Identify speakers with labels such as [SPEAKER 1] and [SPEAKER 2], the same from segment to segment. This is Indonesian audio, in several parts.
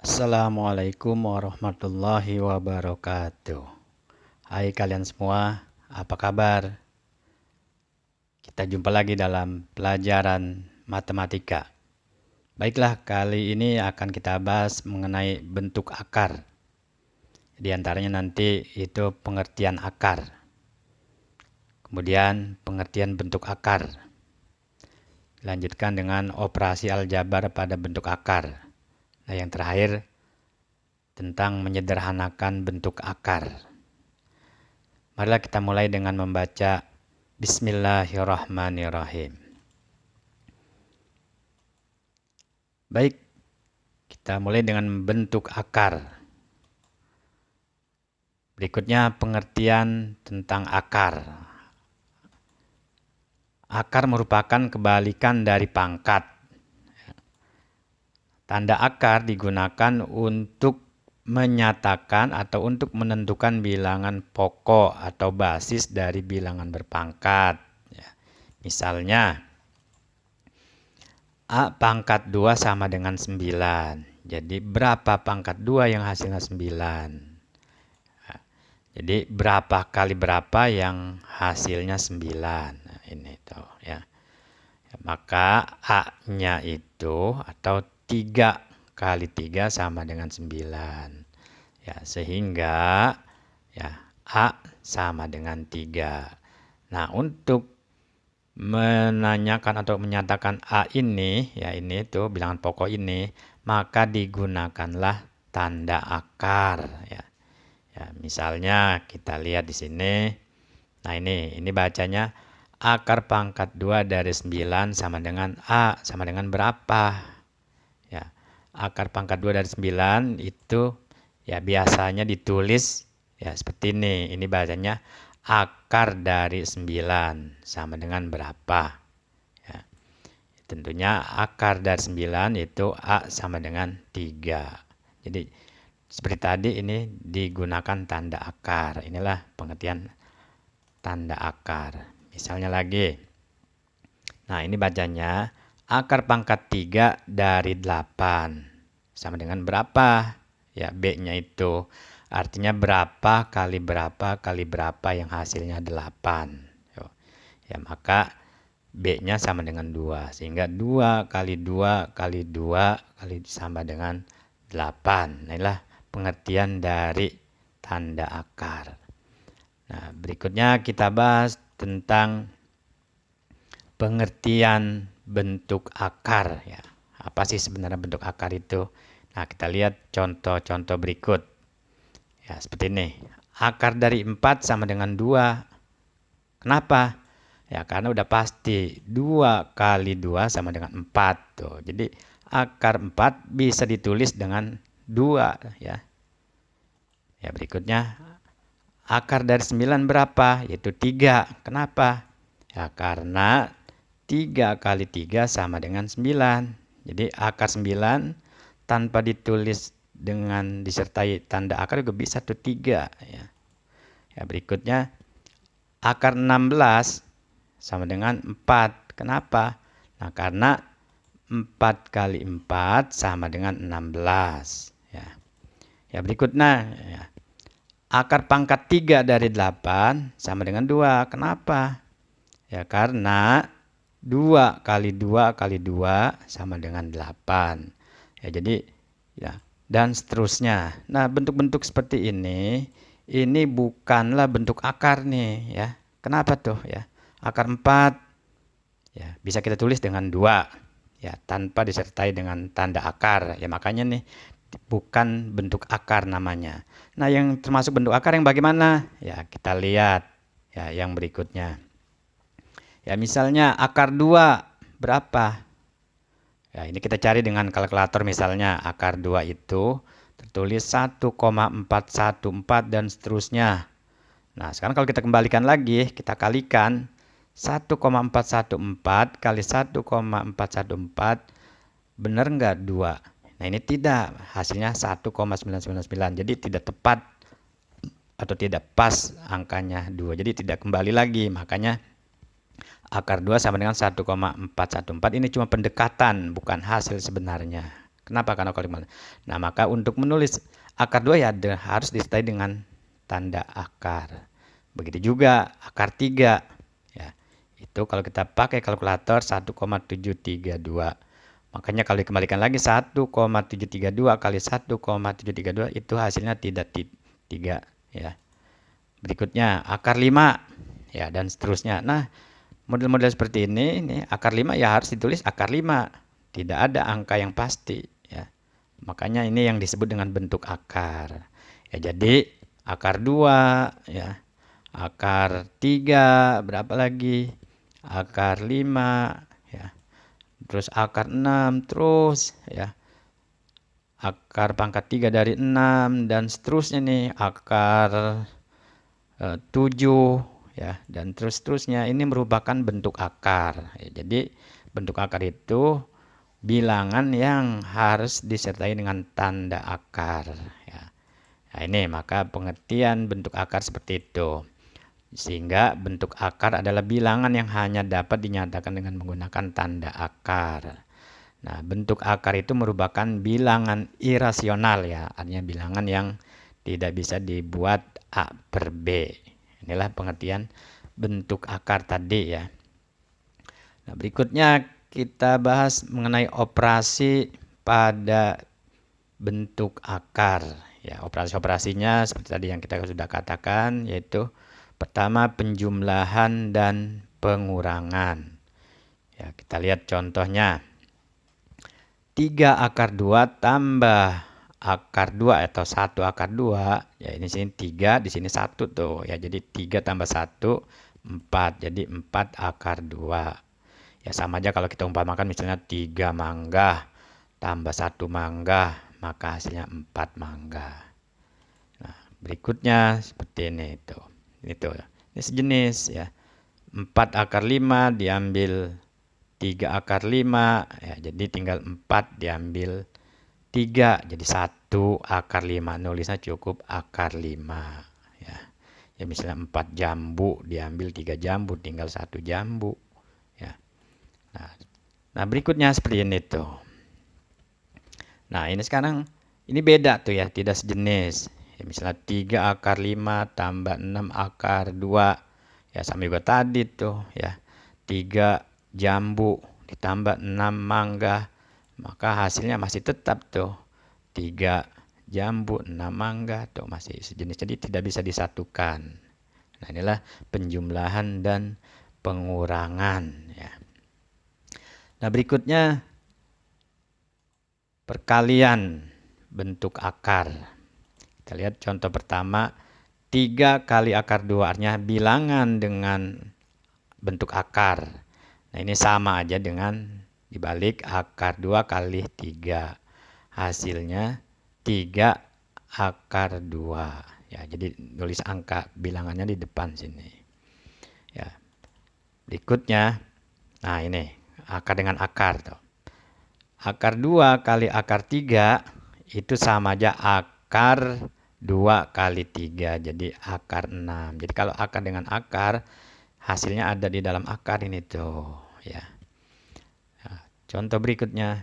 [SPEAKER 1] Assalamualaikum warahmatullahi wabarakatuh. Hai kalian semua, apa kabar? Kita jumpa lagi dalam pelajaran matematika. Baiklah, kali ini akan kita bahas mengenai bentuk akar. Di antaranya nanti itu pengertian akar. Kemudian pengertian bentuk akar. Lanjutkan dengan operasi aljabar pada bentuk akar. Nah, yang terakhir tentang menyederhanakan bentuk akar. Marilah kita mulai dengan membaca Bismillahirrahmanirrahim. Baik, kita mulai dengan bentuk akar. Berikutnya pengertian tentang akar. Akar merupakan kebalikan dari pangkat. Tanda akar digunakan untuk menyatakan atau untuk menentukan bilangan pokok atau basis dari bilangan berpangkat. Misalnya, A pangkat 2 sama dengan 9. Jadi berapa pangkat 2 yang hasilnya 9? Jadi berapa kali berapa yang hasilnya 9? Nah, ini tuh ya. Maka A-nya itu atau 3 kali 3 sama dengan 9. Ya, sehingga ya A sama dengan 3. Nah, untuk menanyakan atau menyatakan A ini, ya ini tuh bilangan pokok ini, maka digunakanlah tanda akar ya. Ya, misalnya kita lihat di sini. Nah, ini bacanya akar pangkat 2 dari 9 sama dengan A sama dengan berapa? Ya, akar pangkat 2 dari 9 itu ya biasanya ditulis ya seperti ini. Ini bacanya akar dari 9 sama dengan berapa? Ya. Tentunya akar dari 9 itu A sama dengan 3. Jadi seperti tadi ini digunakan tanda akar. Inilah pengertian tanda akar. Misalnya lagi. Nah, ini bacanya akar pangkat 3 dari 8 sama dengan berapa? Ya, B-nya itu artinya berapa kali berapa yang hasilnya 8. Ya, maka B-nya sama dengan 2. Sehingga 2 kali 2 kali 2 kali sama dengan 8. Nah, inilah pengertian dari tanda akar. Nah, berikutnya kita bahas tentang pengertian bentuk akar ya. Apa sih sebenarnya bentuk akar itu? Nah, kita lihat contoh-contoh berikut. Ya, seperti ini. Akar dari 4 sama dengan 2. Kenapa? Ya, karena udah pasti 2 kali 2 sama dengan 4 tuh. Jadi akar 4 bisa ditulis dengan 2 ya. Ya, berikutnya akar dari 9 berapa? Yaitu 3. Kenapa? Ya, karena 3 kali 3 sama dengan 9. Jadi akar 9 tanpa ditulis dengan disertai tanda akar juga bisa tuh 3 ya. Ya, berikutnya akar 16 sama dengan 4. Kenapa? Nah, karena 4 kali 4 sama dengan 16 ya. Ya, berikutnya ya. Akar pangkat 3 dari 8 sama dengan 2. Kenapa? Ya, karena 2 kali 2 kali 2 sama dengan 8. Ya, jadi ya, dan seterusnya. Nah, bentuk-bentuk seperti ini bukanlah bentuk akar nih ya. Kenapa tuh ya? Akar 4 ya bisa kita tulis dengan 2 ya tanpa disertai dengan tanda akar. Ya, makanya nih bukan bentuk akar namanya. Nah, yang termasuk bentuk akar yang bagaimana? Ya, kita lihat ya yang berikutnya. Ya, misalnya akar 2 berapa? Ya, ini kita cari dengan kalkulator misalnya. Akar 2 itu tertulis 1,414 dan seterusnya. Nah, sekarang kalau kita kembalikan lagi, kita kalikan 1,414 kali 1,414 benar nggak 2? Nah, ini tidak, hasilnya 1,999. Jadi tidak tepat atau tidak pas angkanya 2. Jadi tidak kembali lagi. Makanya akar 2 sama dengan 1,414. Ini cuma pendekatan, bukan hasil sebenarnya. Kenapa? Karena kalau nah, maka untuk menulis akar 2 ya harus disertai dengan tanda akar. Begitu juga akar 3 ya. Itu kalau kita pakai kalkulator 1,732. Makanya kalau dikembalikan lagi 1,732 kali 1,732 itu hasilnya tidak 3 ya. Berikutnya akar 5 ya, dan seterusnya. Nah, model-model seperti ini akar 5 ya harus ditulis akar 5. Tidak ada angka yang pasti ya. Makanya ini yang disebut dengan bentuk akar. Ya, jadi akar 2 ya. Akar 3 berapa lagi? Akar 5 ya. Terus akar 6 terus ya. Akar pangkat 3 dari 6 dan seterusnya nih, akar 7 ya, dan terusnya ini merupakan bentuk akar. Ya, jadi bentuk akar itu bilangan yang harus disertai dengan tanda akar ya. Nah, ini maka pengertian bentuk akar seperti itu. Sehingga bentuk akar adalah bilangan yang hanya dapat dinyatakan dengan menggunakan tanda akar. Nah, bentuk akar itu merupakan bilangan irasional ya, artinya bilangan yang tidak bisa dibuat A per B. Inilah pengertian bentuk akar tadi ya. Nah, berikutnya kita bahas mengenai operasi pada bentuk akar. Ya, operasi-operasinya seperti tadi yang kita sudah katakan, yaitu pertama penjumlahan dan pengurangan. Ya, kita lihat contohnya. 3 akar 2 tambah akar 2 atau 1 akar 2. Ya, ini sini 3, di sini 1 tuh. Ya, jadi 3 tambah 1 4. Jadi 4 akar 2. Ya, sama aja kalau kita umpamakan misalnya 3 mangga tambah 1 mangga, maka hasilnya 4 mangga. Nah, berikutnya seperti ini tuh. Ini sejenis ya. 4 akar 5 diambil 3 akar 5 ya, jadi tinggal 4 diambil 3, jadi 1 akar 5. Nulisnya cukup akar 5 ya. Ya, misalnya 4 jambu diambil 3 jambu, tinggal 1 jambu ya. Nah, berikutnya seperti ini tuh. Nah, ini sekarang ini beda tuh ya, tidak sejenis. Ya, misalnya 3 akar 5 tambah 6 akar 2. Ya, sama juga tadi tuh ya. 3 jambu ditambah 6 mangga. Maka hasilnya masih tetap tuh. 3 jambu, 6 mangga tuh masih sejenis. Jadi tidak bisa disatukan. Nah, inilah penjumlahan dan pengurangan ya. Nah, berikutnya perkalian bentuk akar. Kita lihat contoh pertama, 3 kali akar 2, artinya bilangan dengan bentuk akar. Nah, ini sama aja dengan dibalik akar 2 kali 3. Hasilnya 3 akar 2. Ya, jadi tulis angka bilangannya di depan sini. Ya. Berikutnya, nah ini akar dengan akar tuh. Akar 2 kali akar 3 itu sama aja akar 2 kali 3, jadi akar 6. Jadi kalau akar dengan akar, hasilnya ada di dalam akar ini tuh ya. Nah, contoh berikutnya.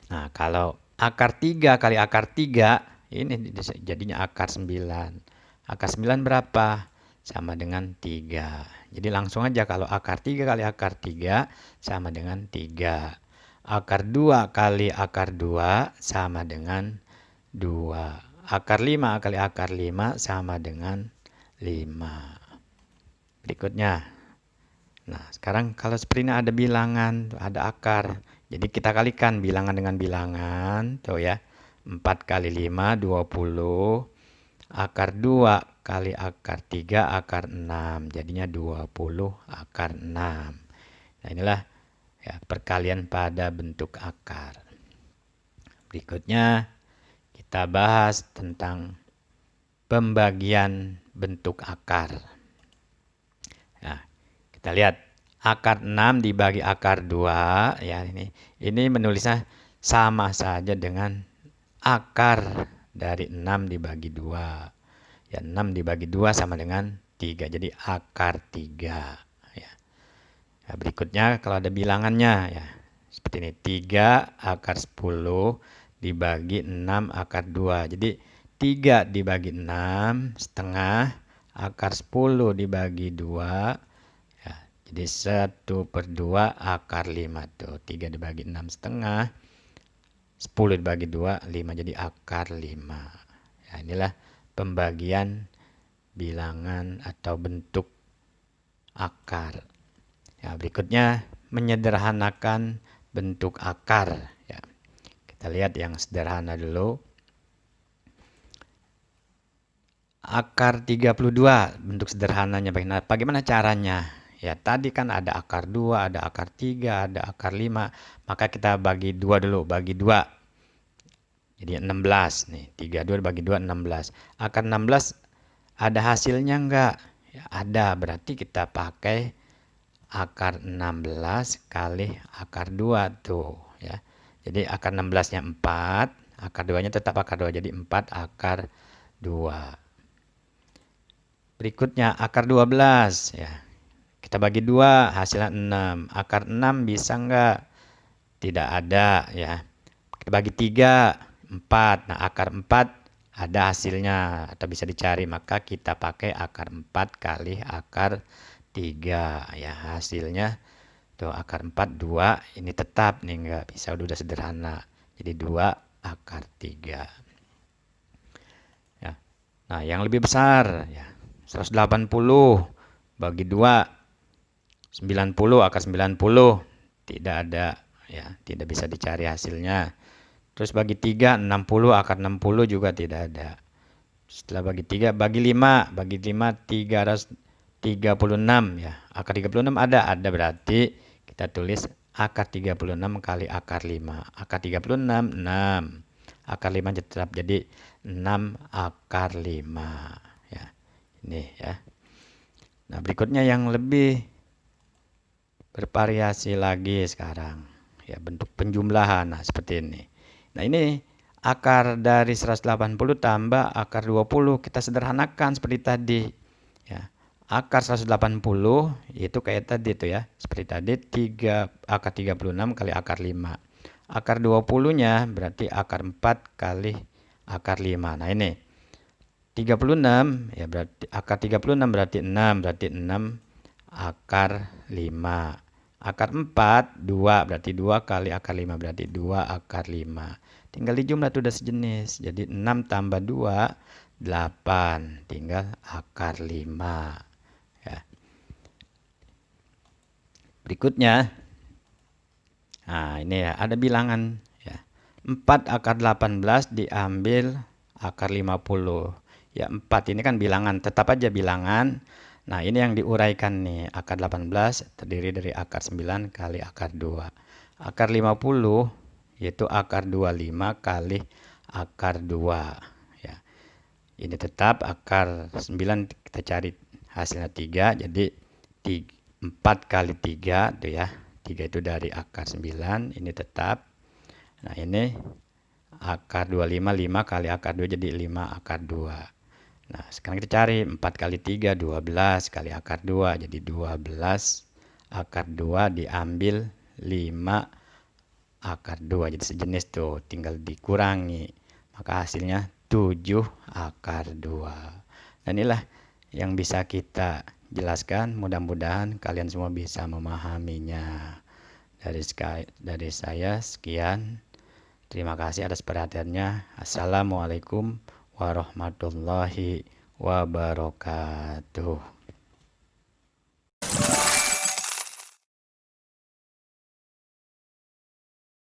[SPEAKER 1] Nah, kalau akar 3 kali akar 3, ini jadinya akar 9. Akar 9 berapa? Sama dengan 3. Jadi langsung aja kalau akar 3 kali akar 3 sama dengan 3. Akar 2 kali akar 2 sama dengan 2. Akar 5 kali akar 5 sama dengan 5. Berikutnya. Nah, sekarang kalau seperti ini ada bilangan, ada akar. Jadi kita kalikan bilangan dengan bilangan. Tuh ya. 4 kali 5, 20. Akar 2 kali akar 3, akar 6. Jadinya 20 akar 6. Nah, inilah ya, perkalian pada bentuk akar. Berikutnya kita bahas tentang pembagian bentuk akar. Nah, kita lihat akar 6 dibagi akar 2 ya, ini menulisnya sama saja dengan akar dari 6 dibagi 2. Ya, 6 dibagi 2 sama dengan 3. Jadi akar 3 ya. Nah, berikutnya kalau ada bilangannya ya. seperti ini. 3 akar 10 dibagi 6 akar 2. Jadi 3 dibagi 6 setengah akar 10 dibagi 2. Ya, jadi 1/2 akar 5 tuh. 3 dibagi 6 setengah. 10 dibagi 2, 5 jadi akar 5. Ya, inilah pembagian bilangan atau bentuk akar. Ya, berikutnya menyederhanakan bentuk akar. Ya, kita lihat yang sederhana dulu. Akar 32 bentuk sederhananya. Bagaimana caranya? Ya, tadi kan ada akar 2, ada akar 3, ada akar 5. Maka kita bagi 2 dulu, bagi 2. Jadi 16 nih, 32 bagi 2 16. Akar 16 ada hasilnya enggak? Ya, ada, berarti kita pakai akar 16 kali akar 2 tuh ya. Jadi akar 16-nya 4, akar 2-nya tetap akar 2 jadi 4 akar 2. Berikutnya akar 12 ya. Kita bagi 2 hasilnya 6. Akar 6 bisa enggak? Tidak ada ya. Kita bagi 3 4. Nah, akar 4 ada hasilnya atau bisa dicari, maka kita pakai akar 4 kali akar 3 ya, hasilnya tuh akar 4 2, ini tetap nih enggak bisa, udah sederhana. Jadi 2 akar 3. Ya. Nah, yang lebih besar ya. 180 bagi 2 90 akar 90 tidak ada ya, tidak bisa dicari hasilnya. Terus bagi 3 60 akar 60 juga tidak ada. Setelah bagi 3 bagi 5, bagi 5 336 ya. Akar 36 ada berarti kita tulis akar 36 kali akar 5. Akar 36 6. Akar 5 tetap jadi 6 akar 5 ya. Ini ya. Nah, berikutnya yang lebih bervariasi lagi sekarang ya, bentuk penjumlahan. Nah, seperti ini. Nah, ini akar dari 180 tambah akar 20 kita sederhanakan seperti tadi ya. Akar 180 itu kayak tadi tuh ya, seperti tadi 3 akar 36 kali akar 5. Akar 20-nya berarti akar 4 kali akar 5. Nah, ini 36 ya, berarti akar 36 berarti 6, berarti 6 akar 5. Akar 4 2, berarti 2 kali akar 5 berarti 2 akar 5. Tinggal dijumlah tuh udah sejenis. Jadi 6 tambah 2 8, tinggal akar 5 ya. Berikutnya, nah ini ya, ada bilangan ya. 4 akar 18 diambil akar 50 ya. 4 ini kan bilangan, tetap aja bilangan. Nah, ini yang diuraikan nih, akar 18 terdiri dari akar 9 kali akar 2. Akar 50 yaitu akar 25 kali akar 2 ya. Ini tetap akar 9 kita cari hasilnya 3, jadi 4 kali 3 tuh ya. 3 itu dari akar 9, ini tetap. Nah, ini akar 25 5 kali akar 2 jadi 5 akar 2. Nah, sekarang kita cari 4 kali 3 12 kali akar 2 jadi 12 akar 2 diambil 5 akar 2, jadi sejenis tuh, tinggal dikurangi, maka hasilnya 7 akar 2. Dan inilah yang bisa kita jelaskan, mudah-mudahan kalian semua bisa memahaminya. Dari saya sekian, terima kasih atas perhatiannya. Assalamualaikum warahmatullahi wabarakatuh.